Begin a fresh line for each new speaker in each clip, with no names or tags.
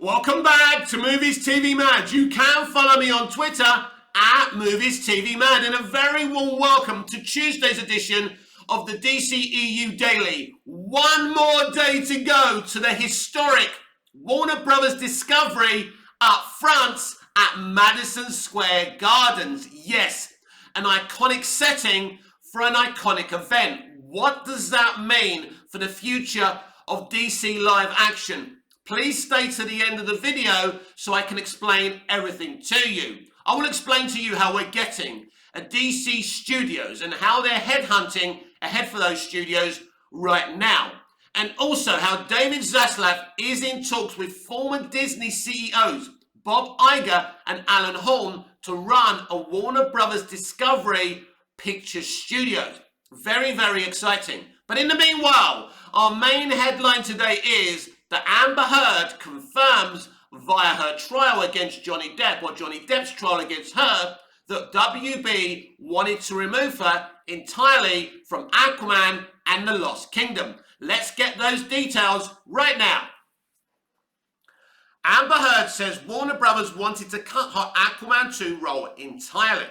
Welcome back to Movies TV Mad. You can follow me on Twitter at Movies TV Mad, and a very warm welcome to Tuesday's edition of the dceu Daily. One more day to go to the historic Warner Brothers Discovery up front at Madison Square Gardens. Yes, an iconic setting for an iconic event. What does that mean for the future of DC live action? Please stay to the end of the video so I can explain everything to you. I will explain to you how we're getting a DC studios and how they're headhunting ahead for those studios right now. And also how David Zaslav is in talks with former Disney CEOs Bob Iger and Alan Horn to run a Warner Brothers Discovery Pictures Studios. Very, very exciting. But in the meanwhile, our main headline today is that Amber Heard confirms via her trial against Johnny Depp, or Johnny Depp's trial against her, that WB wanted to remove her entirely from Aquaman and the Lost Kingdom. Let's get those details right now. Amber Heard says Warner Brothers wanted to cut her Aquaman 2 role entirely.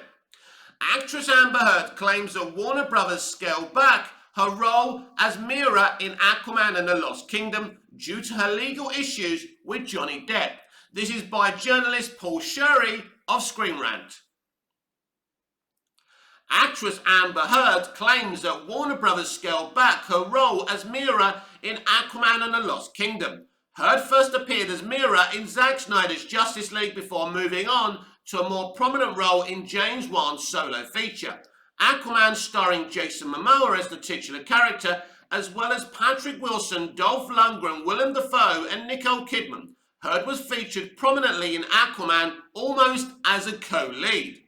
Actress Amber Heard claims that Warner Brothers scaled back her role as Mera in Aquaman and the Lost Kingdom due to her legal issues with Johnny Depp. This is by journalist Paul Sherry of Screen Rant. Actress Amber Heard claims that Warner Brothers scaled back her role as Mera in Aquaman and the Lost Kingdom. Heard first appeared as Mera in Zack Snyder's Justice League before moving on to a more prominent role in James Wan's solo feature. Aquaman, starring Jason Momoa as the titular character, as well as Patrick Wilson, Dolph Lundgren, Willem Dafoe and Nicole Kidman. Heard was featured prominently in Aquaman almost as a co-lead.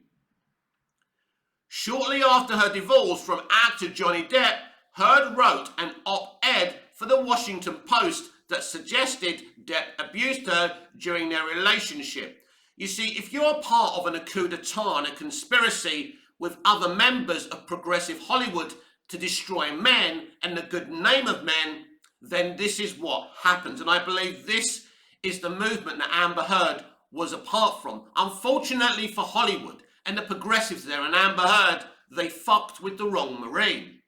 Shortly after her divorce from actor Johnny Depp, Heard wrote an op-ed for the Washington Post that suggested Depp abused her during their relationship. You see, if you're part of an coup d'etat and a conspiracy with other members of progressive Hollywood to destroy men and the good name of men, then this is what happens. And I believe this is the movement that Amber Heard was a part from. Unfortunately for Hollywood and the progressives there and Amber Heard, they fucked with the wrong Marine,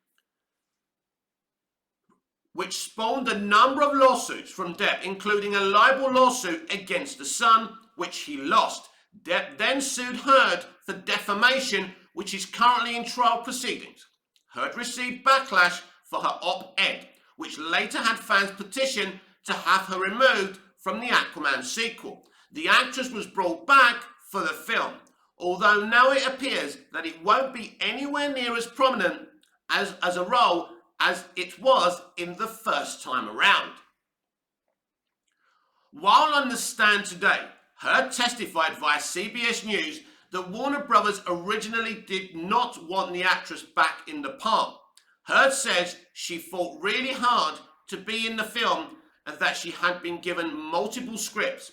which spawned a number of lawsuits from Depp, including a libel lawsuit against The Sun, which he lost. Depp then sued Heard for defamation, which is currently in trial proceedings. Heard received backlash for her op-ed, which later had fans petition to have her removed from the Aquaman sequel. The actress was brought back for the film, although now it appears that it won't be anywhere near as prominent as a role as it was in the first time around. While on the stand today, Heard testified via CBS News that Warner Brothers originally did not want the actress back in the part. Heard says she fought really hard to be in the film and that she had been given multiple scripts,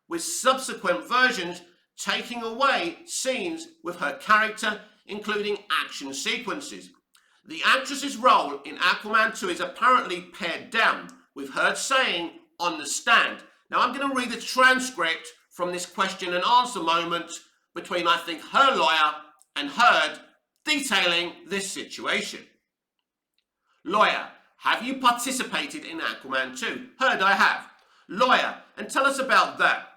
with subsequent versions taking away scenes with her character, including action sequences. The actress's role in Aquaman 2 is apparently pared down, with Heard saying on the stand. Now I'm going to read the transcript from this question and answer moment between, I think, her lawyer and Heard, detailing this situation. Lawyer: have you participated in Aquaman 2? Heard: I have. Lawyer: and tell us about that.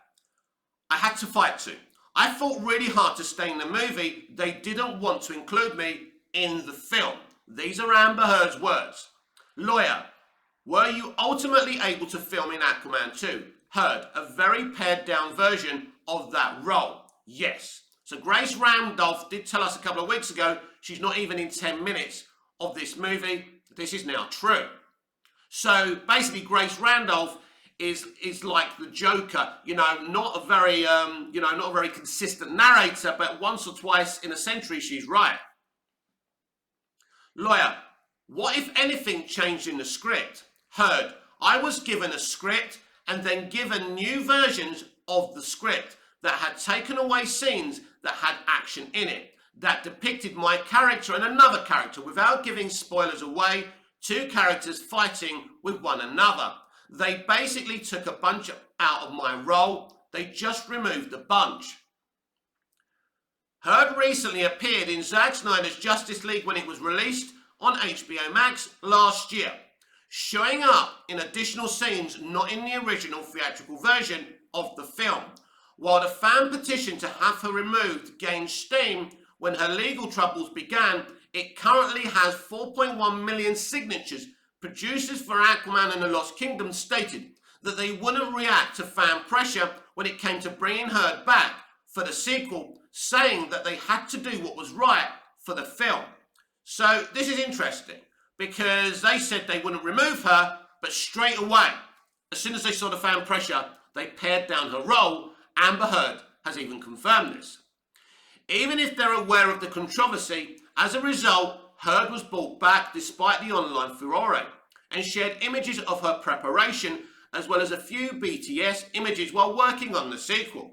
I had to fight to. I fought really hard to stay in the movie. They didn't want to include me in the film. These are Amber Heard's words. Lawyer: were you ultimately able to film in Aquaman 2? Heard: a very pared down version of that role. Yes. So Grace Randolph did tell us a couple of weeks ago she's not even in 10 minutes of this movie. This is now true. So basically Grace Randolph is like the Joker, not a very consistent narrator, but once or twice in a century she's right. Lawyer: what if anything changed in the script? Heard: I was given a script and then given new versions of the script that had taken away scenes that had action in it, that depicted my character and another character without giving spoilers away, two characters fighting with one another. They basically took a bunch out of my role. They just removed a bunch. Heard recently appeared in Zack Snyder's Justice League when it was released on HBO Max last year, showing up in additional scenes not in the original theatrical version of the film. While the fan petition to have her removed gained steam when her legal troubles began, it currently has 4.1 million signatures. Producers for Aquaman and the Lost Kingdom stated that they wouldn't react to fan pressure when it came to bringing Heard back for the sequel, saying that they had to do what was right for the film. So this is interesting because they said they wouldn't remove her, but straight away, as soon as they saw the fan pressure, they pared down her role. Amber Heard has even confirmed this. Even if they're aware of the controversy, as a result, Heard was brought back despite the online furore and shared images of her preparation as well as a few BTS images while working on the sequel.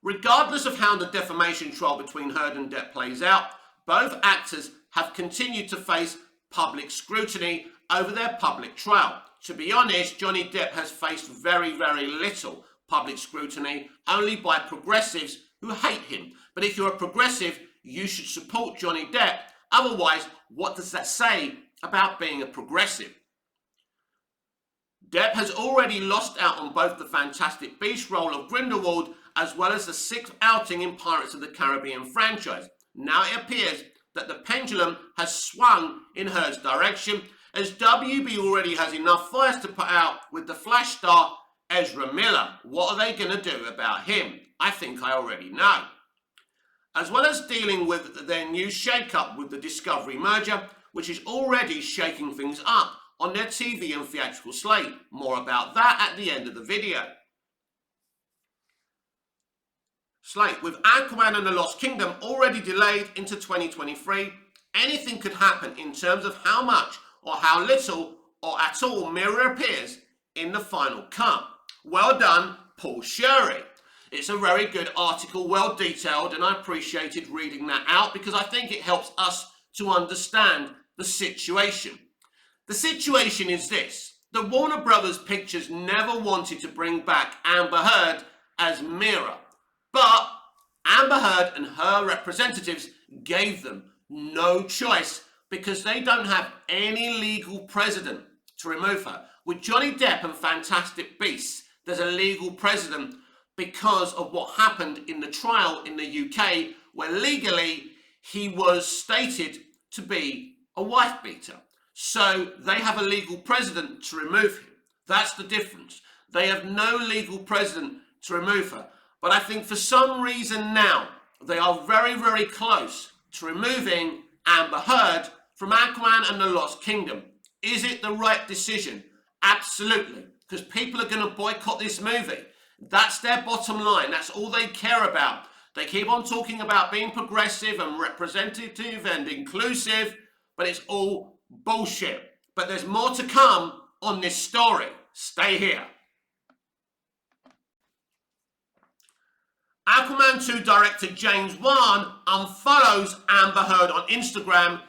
Regardless of how the defamation trial between Heard and Depp plays out, both actors have continued to face public scrutiny over their public trial. To be honest, Johnny Depp has faced very, very little public scrutiny, only by progressives who hate him. But if you're a progressive, you should support Johnny Depp. Otherwise, what does that say about being a progressive? Depp has already lost out on both the Fantastic Beasts role of Grindelwald as well as the 6th outing in Pirates of the Caribbean franchise. Now it appears that the pendulum has swung in Heard's direction, as WB already has enough fires to put out with the Flash star Ezra Miller. What are they going to do about him? I think I already know. As well as dealing with their new shake-up with the Discovery merger, which is already shaking things up on their TV and theatrical slate. More about that at the end of the video. Slate, with Aquaman and the Lost Kingdom already delayed into 2023, anything could happen in terms of how much or how little or at all Mira appears in the final cut. Well done, Paul Sherry. It's a very good article, well detailed, and I appreciated reading that out because I think it helps us to understand the situation. The situation is this: the Warner Brothers Pictures never wanted to bring back Amber Heard as Mira, but Amber Heard and her representatives gave them no choice because they don't have any legal precedent to remove her. With Johnny Depp and Fantastic Beasts, there's a legal precedent because of what happened in the trial in the UK, where legally he was stated to be a wife beater. So they have a legal precedent to remove him. That's the difference. They have no legal precedent to remove her. But I think for some reason now, they are very, very close to removing Amber Heard from Aquaman and the Lost Kingdom. Is it the right decision? Absolutely. Because people are going to boycott this movie. That's their bottom line. That's all they care about. They keep on talking about being progressive and representative and inclusive, but it's all bullshit. But there's more to come on this story. Stay here. Aquaman 2 director James Wan unfollows Amber Heard on Instagram.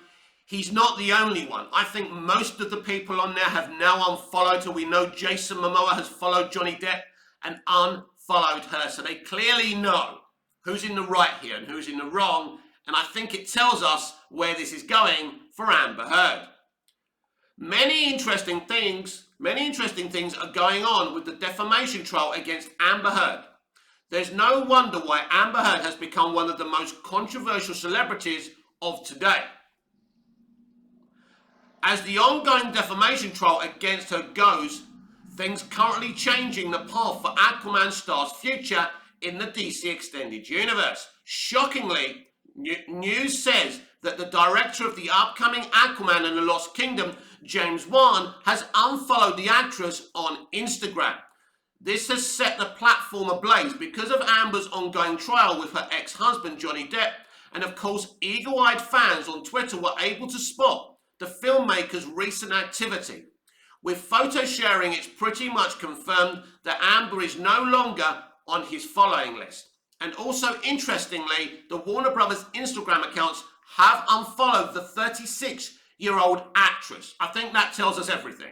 He's not the only one. I think most of the people on there have now unfollowed her. We know Jason Momoa has followed Johnny Depp and unfollowed her. So they clearly know who's in the right here and who's in the wrong. And I think it tells us where this is going for Amber Heard. Many interesting things are going on with the defamation trial against Amber Heard. There's no wonder why Amber Heard has become one of the most controversial celebrities of today. As the ongoing defamation trial against her goes, things currently changing the path for Aquaman star's future in the DC Extended Universe. Shockingly, news says that the director of the upcoming Aquaman and the Lost Kingdom, James Wan, has unfollowed the actress on Instagram. This has set the platform ablaze because of Amber's ongoing trial with her ex-husband Johnny Depp, and of course eagle-eyed fans on Twitter were able to spot the filmmaker's recent activity. With photo sharing, it's pretty much confirmed that Amber is no longer on his following list. And also, interestingly, the Warner Brothers Instagram accounts have unfollowed the 36-year-old actress. I think that tells us everything.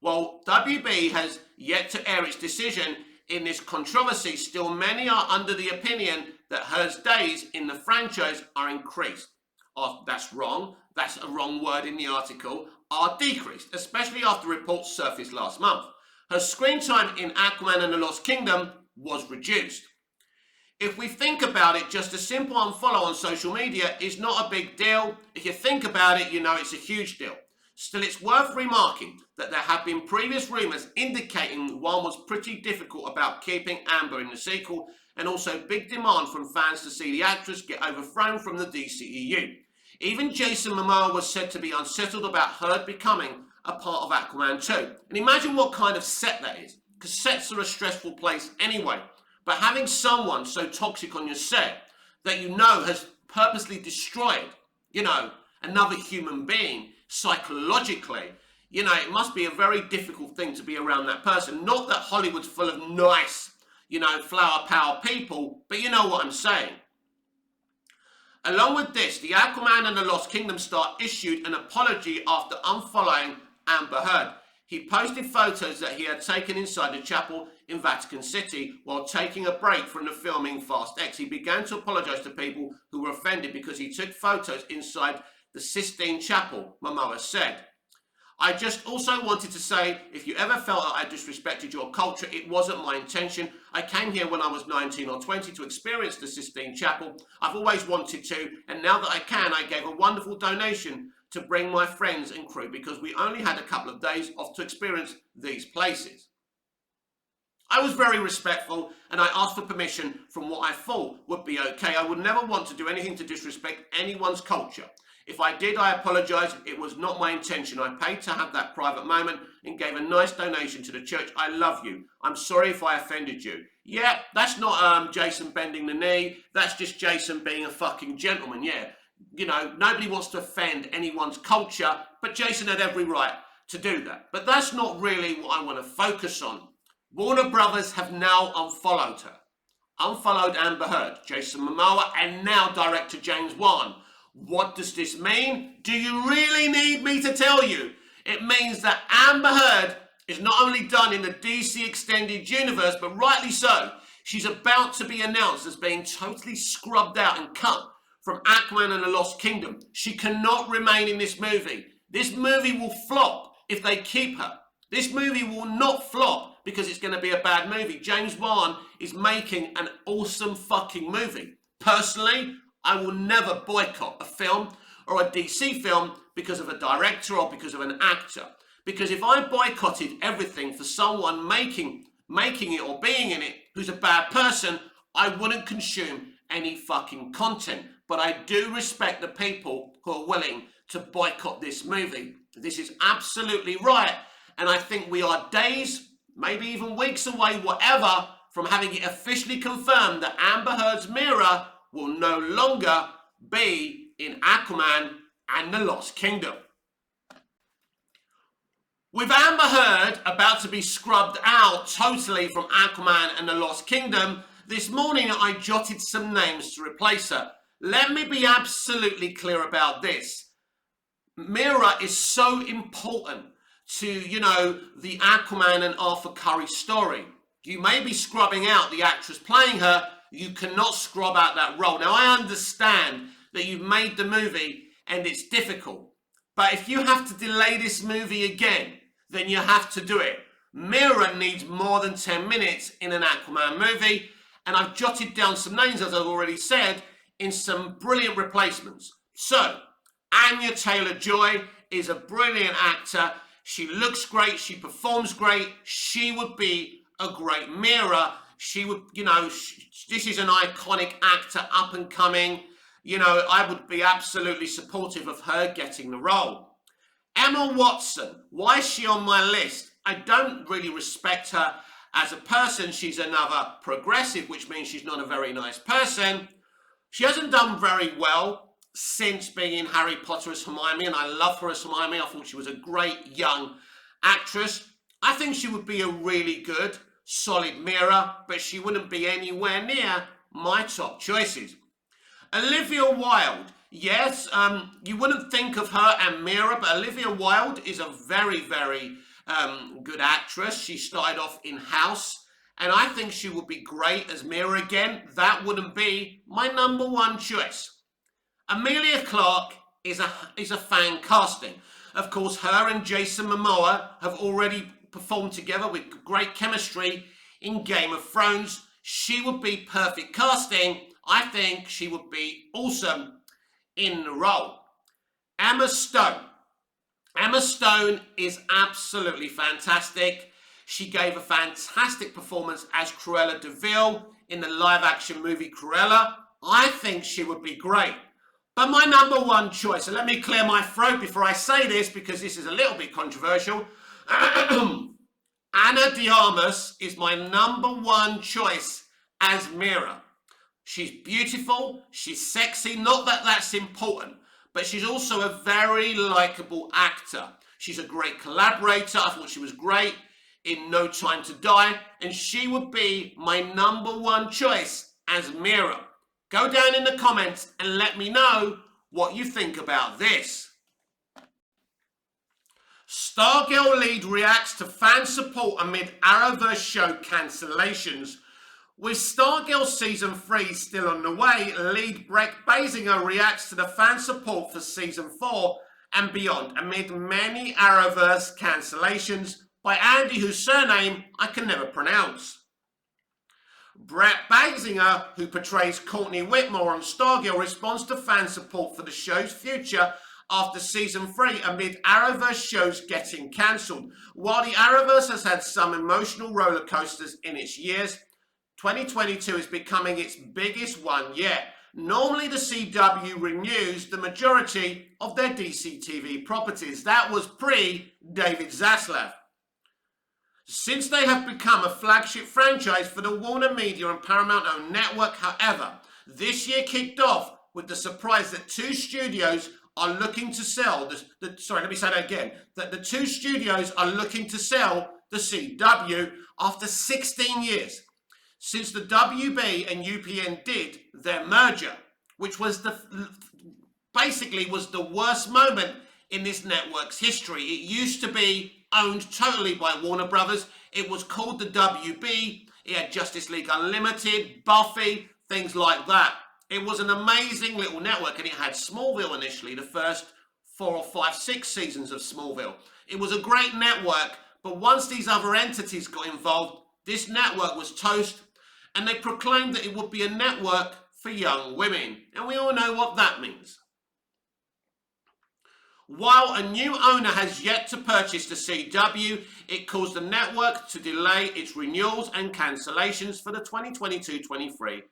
While WB has yet to air its decision in this controversy, still many are under the opinion that Heard's days in the franchise are increased. Oh, that's wrong. That's a wrong word in the article. Are decreased, especially after reports surfaced last month. Her screen time in Aquaman and the Lost Kingdom was reduced. If we think about it, just a simple unfollow on social media is not a big deal. If you think about it, you know it's a huge deal. Still, it's worth remarking that there have been previous rumours indicating one was pretty difficult about keeping Amber in the sequel, and also big demand from fans to see the actress get overthrown from the DCEU. Even Jason Momoa was said to be unsettled about Heard becoming a part of Aquaman 2. And imagine what kind of set that is, because sets are a stressful place anyway. But having someone so toxic on your set that you know has purposely destroyed, another human being psychologically, it must be a very difficult thing to be around that person. Not that Hollywood's full of nice, flower power people, but you know what I'm saying. Along with this, the Aquaman and the Lost Kingdom star issued an apology after unfollowing Amber Heard. He posted photos that he had taken inside the chapel in Vatican City while taking a break from the filming Fast X. He began to apologise to people who were offended because he took photos inside the Sistine Chapel, Momoa said. I just also wanted to say, if you ever felt that I disrespected your culture, it wasn't my intention. I came here when I was 19 or 20 to experience the Sistine Chapel. I've always wanted to, and now that I can, I gave a wonderful donation to bring my friends and crew because we only had a couple of days off to experience these places. I was very respectful and I asked for permission from what I thought would be okay. I would never want to do anything to disrespect anyone's culture. If I did, I apologise. It was not my intention. I paid to have that private moment and gave a nice donation to the church. I love you. I'm sorry if I offended you. Yeah, that's not Jason bending the knee. That's just Jason being a fucking gentleman, yeah. Nobody wants to offend anyone's culture, but Jason had every right to do that. But that's not really what I want to focus on. Warner Brothers have now unfollowed her. Unfollowed Amber Heard, Jason Momoa, and now director James Wan. What does this mean? Do you really need me to tell you? It means that Amber Heard is not only done in the DC Extended Universe, but rightly so. She's about to be announced as being totally scrubbed out and cut from Aquaman and the Lost Kingdom. She cannot remain in this movie. This movie will flop if they keep her. This movie will not flop because it's going to be a bad movie. James Wan is making an awesome fucking movie. Personally, I will never boycott a film or a DC film because of a director or because of an actor. Because if I boycotted everything for someone making it or being in it who's a bad person, I wouldn't consume any fucking content. But I do respect the people who are willing to boycott this movie. This is absolutely right. And I think we are days, maybe even weeks away, whatever, from having it officially confirmed that Amber Heard's mirror will no longer be in Aquaman and the Lost Kingdom. With Amber Heard about to be scrubbed out totally from Aquaman and the Lost Kingdom, this morning I jotted some names to replace her. Let me be absolutely clear about this. Mira is so important to, the Aquaman and Arthur Curry story. You may be scrubbing out the actress playing her, you cannot scrub out that role. Now, I understand that you've made the movie and it's difficult. But if you have to delay this movie again, then you have to do it. Mira needs more than 10 minutes in an Aquaman movie. And I've jotted down some names, as I've already said, in some brilliant replacements. So, Anya Taylor-Joy is a brilliant actor. She looks great. She performs great. She would be a great Mira. She would, this is an iconic actor, up and coming. I would be absolutely supportive of her getting the role. Emma Watson, why is she on my list? I don't really respect her as a person. She's another progressive, which means she's not a very nice person. She hasn't done very well since being in Harry Potter as Hermione, and I love her as Hermione. I thought she was a great young actress. I think she would be a really good, solid Mira, but she wouldn't be anywhere near my top choices. Olivia Wilde. Yes, you wouldn't think of her and Mira, but Olivia Wilde is a very, very good actress. She started off in House, and I think she would be great as Mira again. That wouldn't be my number one choice. Emilia Clarke is a fan casting. Of course, her and Jason Momoa have already performed together with great chemistry in Game of Thrones. She would be perfect casting. I think she would be awesome in the role. Emma Stone. Emma Stone is absolutely fantastic. She gave a fantastic performance as Cruella de Vil in the live-action movie Cruella. I think she would be great. But my number one choice, and let me clear my throat before I say this because this is a little bit controversial. Ana de Armas is my number one choice as Mira. She's beautiful, she's sexy, not that that's important, but she's also a very likeable actor. She's a great collaborator. I thought she was great in No Time to Die, and she would be my number one choice as Mira. Go down in the comments and let me know what you think about this. Stargirl lead reacts to fan support amid Arrowverse show cancellations. With Stargirl Season 3 still on the way, lead Brett Basinger reacts to the fan support for Season 4 and beyond amid many Arrowverse cancellations by Andy, whose surname I can never pronounce. Brett Basinger, who portrays Courtney Whitmore on Stargirl, responds to fan support for the show's future after Season 3 amid Arrowverse shows getting cancelled. While the Arrowverse has had some emotional roller coasters in its years, 2022 is becoming its biggest one yet. Normally the CW renews the majority of their DC TV properties. That was pre-David Zaslav. Since they have become a flagship franchise for the Warner Media and Paramount-owned network, however, this year kicked off with the surprise that two studios are looking to sell that the two studios are looking to sell the CW after 16 years since the WB and UPN did their merger, which was basically the worst moment in this network's history. It used to be owned totally by Warner Brothers. It was called the WB. It had Justice League Unlimited, Buffy, things like that. It was an amazing little network, and it had Smallville initially, the first 4 or 5, 6 seasons of Smallville. It was a great network, but once these other entities got involved, this network was toast, and they proclaimed that it would be a network for young women. And we all know what that means. While a new owner has yet to purchase the CW, it caused the network to delay its renewals and cancellations for the 2022-23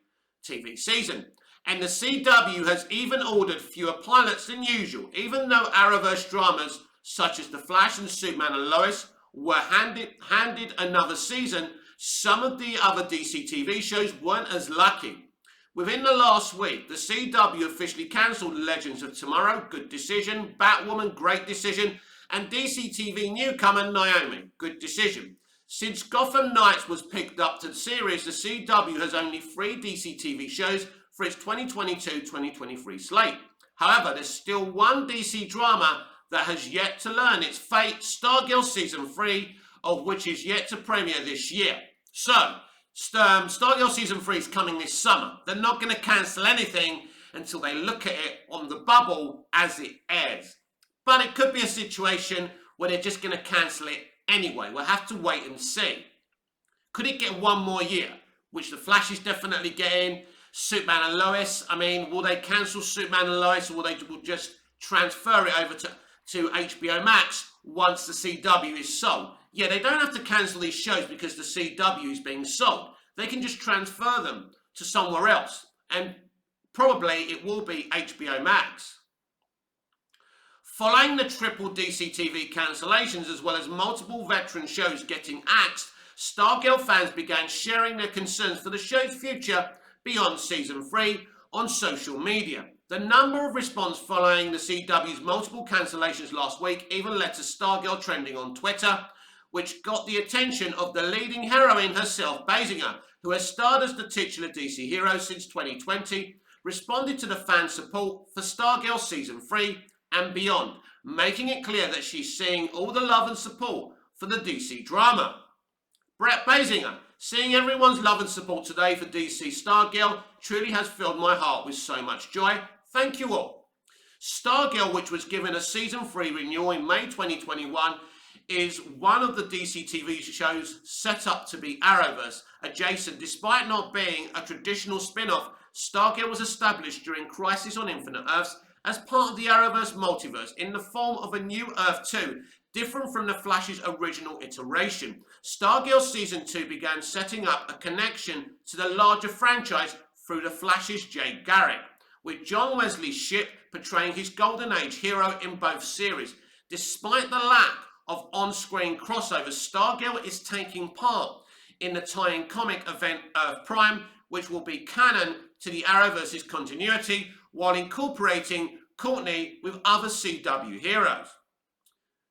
TV season. And the CW has even ordered fewer pilots than usual. Even though Arrowverse dramas such as The Flash and Superman and Lois were handed another season, some of the other DC TV shows weren't as lucky. Within the last week, the CW officially cancelled Legends of Tomorrow, good decision, Batwoman, great decision, and DC TV newcomer Naomi, good decision. Since Gotham Knights was picked up to the series, the CW has only 3 DC TV shows for its 2022-2023 slate. However, there's still one DC drama that has yet to learn its fate, Stargirl Season 3, of which is yet to premiere this year. So, Stargirl Season 3 is coming this summer. They're not going to cancel anything until they look at it on the bubble as it airs. But it could be a situation where they're just going to cancel it anyway. We'll have to wait and see. Could it get one more year? Which The Flash is definitely getting. Superman and Lois. I mean, will they cancel Superman and Lois, or will they just transfer it over to HBO Max once the CW is sold? Yeah, they don't have to cancel these shows because the CW is being sold. They can just transfer them to somewhere else. And probably it will be HBO Max. Following the triple DC TV cancellations, as well as multiple veteran shows getting axed, Stargirl fans began sharing their concerns for the show's future beyond Season 3 on social media. The number of response following the CW's multiple cancellations last week even led to Stargirl trending on Twitter, which got the attention of the leading heroine herself, Basinger, who has starred as the titular DC hero since 2020, responded to the fan support for Stargirl Season 3 and beyond, making it clear that she's seeing all the love and support for the DC drama. Brett Basinger, seeing everyone's love and support today for DC Stargirl truly has filled my heart with so much joy. Thank you all. Stargirl, which was given a season 3 renewal in May 2021, is one of the DC TV shows set up to be Arrowverse adjacent. Despite not being a traditional spin-off, Stargirl was established during Crisis on Infinite Earths as part of the Arrowverse multiverse in the form of a new Earth 2, different from the Flash's original iteration. Stargirl Season 2 began setting up a connection to the larger franchise through the Flash's Jay Garrick, with John Wesley Shipp portraying his Golden Age hero in both series. Despite the lack of on-screen crossovers, Stargirl is taking part in the tie-in comic event Earth Prime, which will be canon to the Arrowverse's continuity while incorporating Courtney with other CW heroes.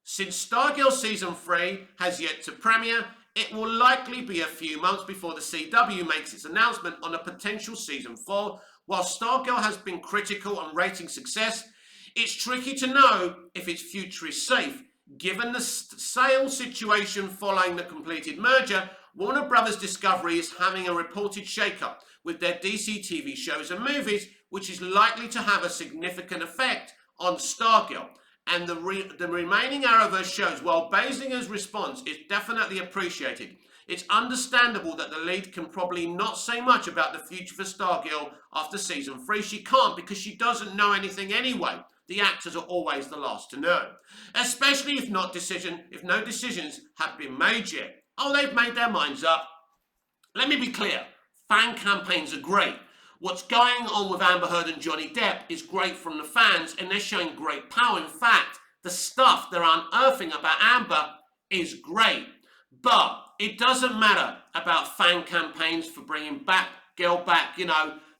Since Stargirl Season 3 has yet to premiere, it will likely be a few months before the CW makes its announcement on a potential Season 4. While Stargirl has been critical on rating success, it's tricky to know if its future is safe. Given the sales situation following the completed merger, Warner Bros. Discovery is having a reported shakeup with their DC TV shows and movies, which is likely to have a significant effect on Stargirl and the remaining Arrowverse shows. While Basinger's response is definitely appreciated, it's understandable that the lead can probably not say much about the future for Stargirl after Season 3. She can't, because she doesn't know anything anyway. The actors are always the last to know, especially if no decisions have been made yet. Oh, they've made their minds up. Let me be clear, fan campaigns are great. What's going on with Amber Heard and Johnny Depp is great from the fans, and they're showing great power. In fact, the stuff they're unearthing about Amber is great. But it doesn't matter about fan campaigns for bringing Girl back,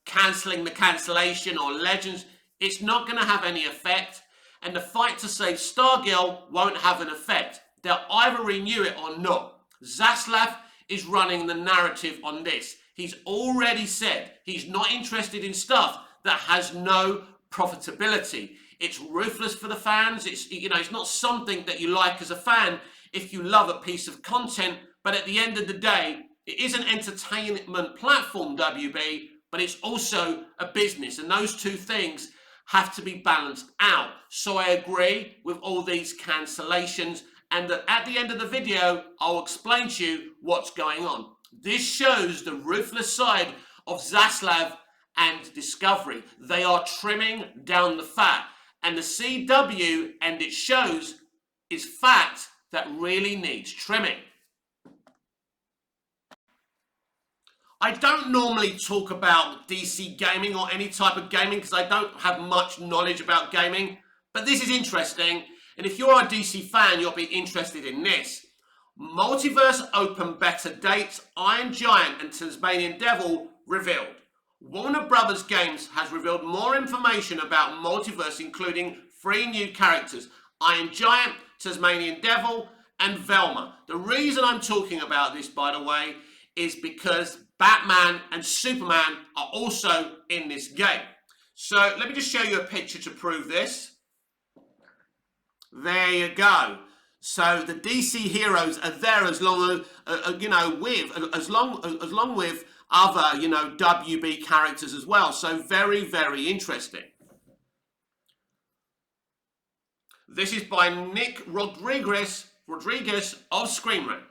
cancelling the cancellation or Legends. It's not going to have any effect, and the fight to save Stargirl won't have an effect. They'll either renew it or not. Zaslav is running the narrative on this. He's already said he's not interested in stuff that has no profitability. It's ruthless for the fans. It's not something that you like as a fan if you love a piece of content, but at the end of the day, it is an entertainment platform, WB, but it's also a business, and those two things have to be balanced out. So I agree with all these cancellations, and at the end of the video, I'll explain to you what's going on. This shows the ruthless side of Zaslav and Discovery. They are trimming down the fat, and the CW and its shows is fat that really needs trimming. I don't normally talk about DC gaming or any type of gaming because I don't have much knowledge about gaming, but this is interesting, and if you're a DC fan, you'll be interested in this. Multiverse open beta dates, Iron Giant and Tasmanian Devil revealed. Warner Bros. Games has revealed more information about Multiverse, including 3 new characters, Iron Giant, Tasmanian Devil, and Velma. The reason I'm talking about this, by the way, is because Batman and Superman are also in this game. So let me just show you a picture to prove this. There you go. So the DC heroes are there as long with other, WB characters as well. So very, very interesting. This is by Nick Rodriguez of Screen Rant.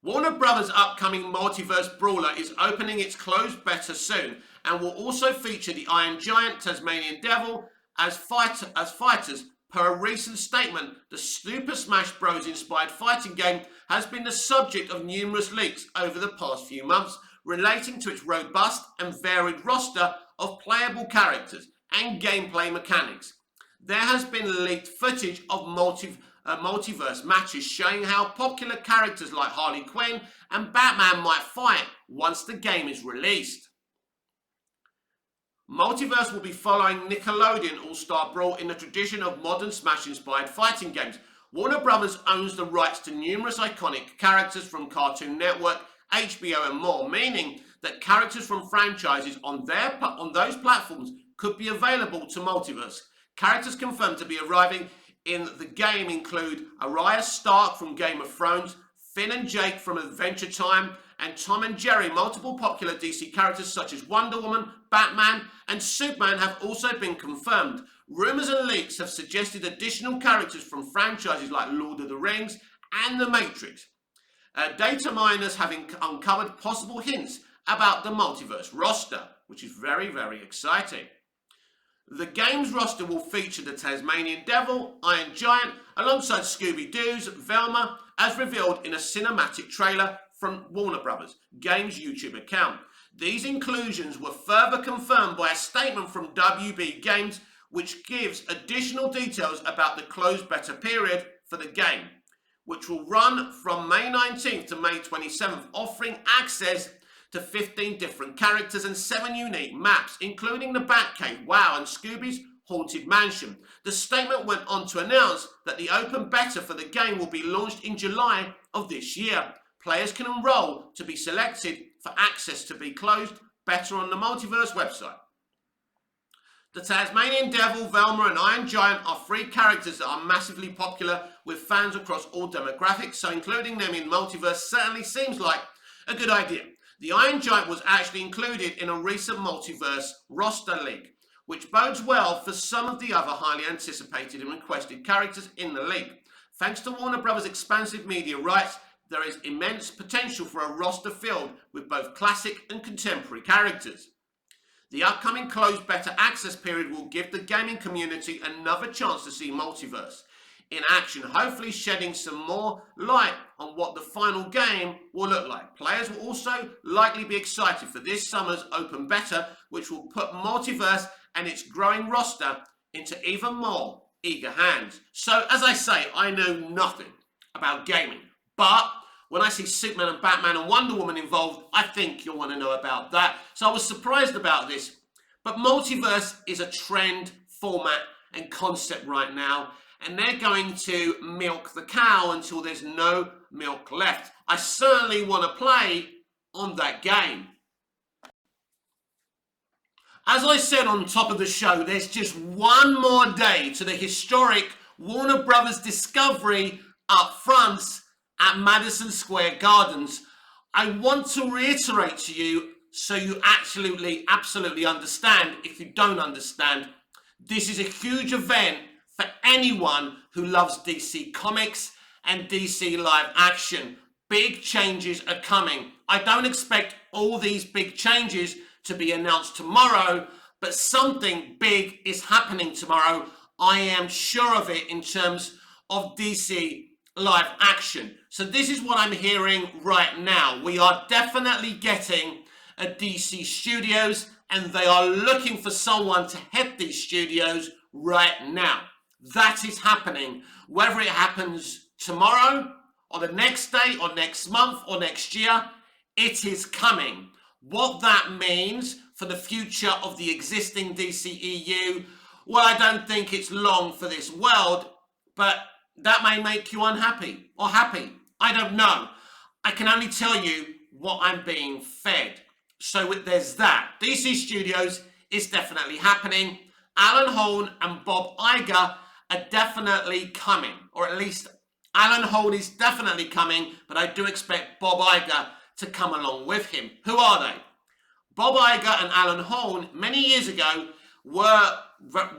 Warner Bros. Upcoming Multiverse Brawler is opening its closed beta soon and will also feature the Iron Giant, Tasmanian Devil as fighters. Per a recent statement, the Super Smash Bros. Inspired fighting game has been the subject of numerous leaks over the past few months relating to its robust and varied roster of playable characters and gameplay mechanics. There has been leaked footage of multiverse matches showing how popular characters like Harley Quinn and Batman might fight once the game is released. Multiverse will be following Nickelodeon All-Star Brawl in the tradition of modern Smash-inspired fighting games. Warner Bros. Owns the rights to numerous iconic characters from Cartoon Network, HBO and more, meaning that characters from franchises on those platforms could be available to Multiverse. Characters confirmed to be arriving in the game include Arya Stark from Game of Thrones, Finn and Jake from Adventure Time, and Tom and Jerry. Multiple popular DC characters such as Wonder Woman, Batman, and Superman have also been confirmed. Rumours and leaks have suggested additional characters from franchises like Lord of the Rings and The Matrix. Data miners have uncovered possible hints about the multiverse roster, which is very, very exciting. The game's roster will feature the Tasmanian Devil, Iron Giant, alongside Scooby-Doo's Velma, as revealed in a cinematic trailer from Warner Bros. Games YouTube account. These inclusions were further confirmed by a statement from WB Games, which gives additional details about the closed beta period for the game, which will run from May 19th to May 27th, offering access to 15 different characters and 7 unique maps, including the Batcave, WoW, and Scooby's Haunted Mansion. The statement went on to announce that the open beta for the game will be launched in July of this year. Players can enroll to be selected for access to be closed beta on the Multiverse website. The Tasmanian Devil, Velma, and Iron Giant are 3 characters that are massively popular with fans across all demographics, so including them in Multiverse certainly seems like a good idea. The Iron Giant was actually included in a recent Multiverse roster leak, which bodes well for some of the other highly anticipated and requested characters in the league. Thanks to Warner Bros. Expansive media rights, there is immense potential for a roster filled with both classic and contemporary characters. The upcoming closed beta access period will give the gaming community another chance to see Multiverse in action, hopefully shedding some more light on what the final game will look like. Players will also likely be excited for this summer's open beta, which will put Multiverse and its growing roster into even more eager hands. So, as I say, I know nothing about gaming, but when I see Superman and Batman and Wonder Woman involved, I think you'll want to know about that. So I was surprised about this, but Multiverse is a trend, format, and concept right now, and they're going to milk the cow until there's no milk left. I certainly want to play on that game. As I said on top of the show, there's just one more day to the historic Warner Brothers Discovery up front at Madison Square Gardens. I want to reiterate to you so you absolutely understand. If you don't understand, this is a huge event for anyone who loves DC Comics and DC live action. Big changes are coming. I don't expect all these big changes to be announced tomorrow, but something big is happening tomorrow. I am sure of it in terms of DC live action. So this is what I'm hearing right now. We are definitely getting a DC Studios, and they are looking for someone to head these studios right now. That is happening. Whether it happens tomorrow or the next day or next month or next year, it is coming. What that means for the future of the existing DCEU, well, I don't think it's long for this world, but that may make you unhappy or happy. I don't know. I can only tell you what I'm being fed. So there's that. DC Studios is definitely happening. Alan Horn and Bob Iger are definitely coming, or at least Alan Horn is definitely coming, but I do expect Bob Iger to come along with him. Who are they? Bob Iger and Alan Horn, many years ago, were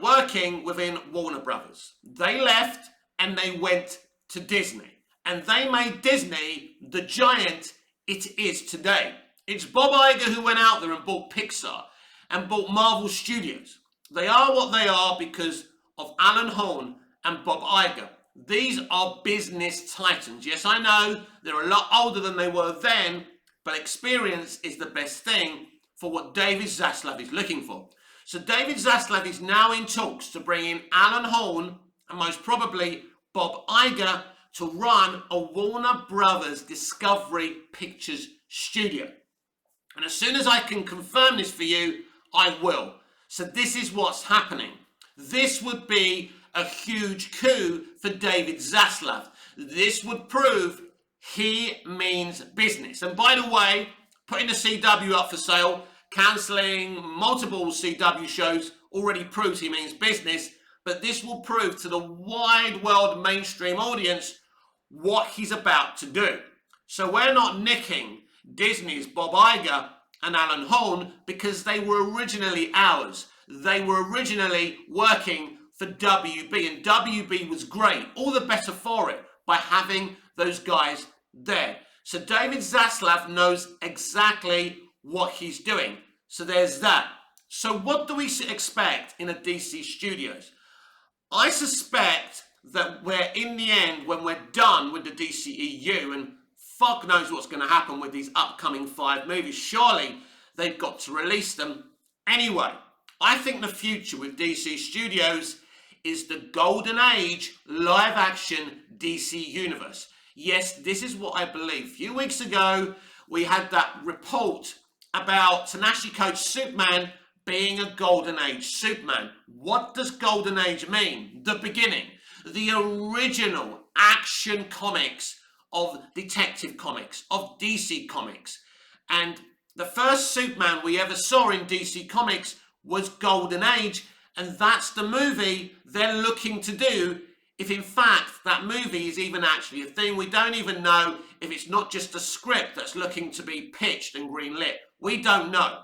working within Warner Brothers. They left and they went to Disney. And they made Disney the giant it is today. It's Bob Iger who went out there and bought Pixar and bought Marvel Studios. They are what they are because of Alan Horn and Bob Iger. These are business titans. Yes, I know they're a lot older than they were then, but experience is the best thing for what David Zaslav is looking for. So David Zaslav is now in talks to bring in Alan Horn and most probably Bob Iger to run a Warner Brothers Discovery Pictures studio. And as soon as I can confirm this for you, I will. So this is what's happening. This would be a huge coup for David Zaslav. This would prove he means business. And by the way, putting the CW up for sale, cancelling multiple CW shows already proves he means business. but this will prove to the wide world mainstream audience what he's about to do. So we're not nicking Disney's Bob Iger and Alan Horn because they were originally ours. They were originally working for WB, and WB was great, all the better for it, by having those guys there. So David Zaslav knows exactly what he's doing. So there's that. So what do we expect in a DC Studios? I suspect that we're in the end, when we're done with the DCEU, and fuck knows what's going to happen with these upcoming 5 movies. Surely they've got to release them. Anyway, I think the future with DC Studios is the golden age live action DC universe. Yes, this is what I believe. A few weeks ago, we had that report about Tanashi Coach Superman being a golden age Superman. What does golden age mean? The beginning. The original action comics of Detective Comics, of DC Comics. And the first Superman we ever saw in DC Comics was Golden Age, and that's the movie they're looking to do. If in fact that movie is even actually a thing, we don't even know if it's not just a script that's looking to be pitched and greenlit. We don't know.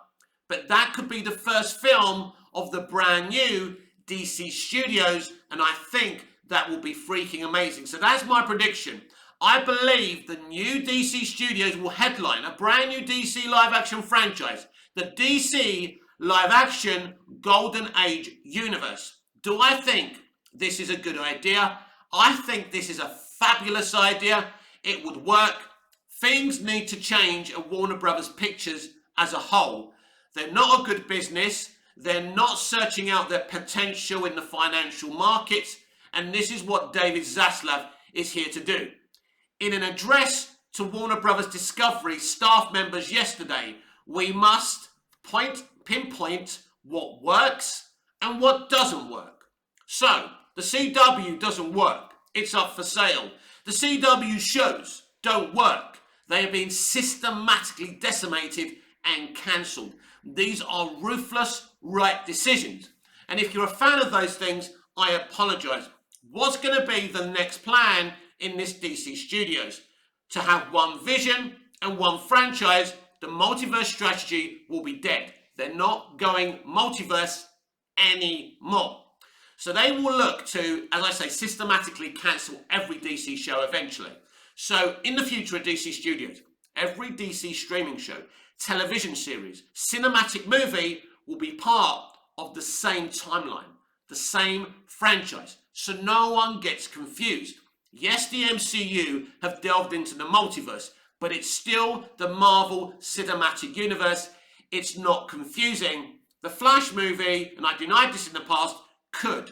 But that could be the first film of the brand new DC Studios, and I think that will be freaking amazing. So that's my prediction. I believe the new DC Studios will headline a brand new DC live action franchise, the DC live action Golden Age universe. Do I think this is a good idea? I think this is a fabulous idea. It would work. Things need to change at Warner Brothers Pictures as a whole. They're not a good business. They're not searching out their potential in the financial markets. And this is what David Zaslav is here to do. In an address to Warner Brothers Discovery staff members yesterday, we must pinpoint what works and what doesn't work. So, the CW doesn't work. It's up for sale. The CW shows don't work. They are being systematically decimated and cancelled. These are ruthless, right decisions. And if you're a fan of those things, I apologise. What's going to be the next plan in this DC Studios? To have one vision and one franchise. The multiverse strategy will be dead. They're not going multiverse anymore. So they will look to, as I say, systematically cancel every DC show eventually. So in the future at DC Studios, every DC streaming show, television series, cinematic movie will be part of the same timeline, the same franchise. So no one gets confused. Yes, the MCU have delved into the multiverse, but it's still the Marvel Cinematic Universe. It's not confusing. The Flash movie, and I denied this in the past, could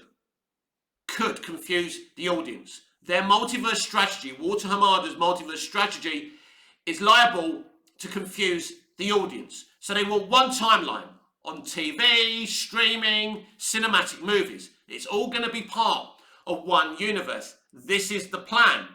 confuse the audience. Their multiverse strategy, Walter Hamada's multiverse strategy, is liable to confuse the audience. So they want one timeline on TV, streaming, cinematic movies. It's all going to be part of one universe. This is the plan.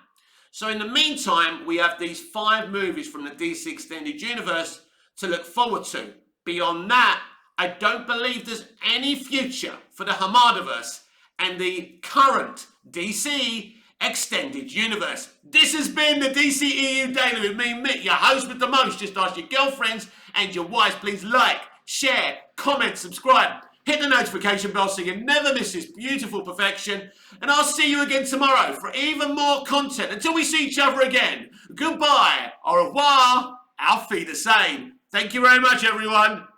So in the meantime, we have these 5 movies from the DC Extended Universe to look forward to. Beyond that, I don't believe there's any future for the Hamadaverse and the current DC Extended Universe. This has been the DCEU Daily with me, Mick, your host with the most. Just ask your girlfriends and your wives, please like, share, comment, subscribe. Hit the notification bell so you never miss this beautiful perfection. And I'll see you again tomorrow for even more content. Until we see each other again, goodbye, au revoir, auf Wiedersehen. Thank you very much, everyone.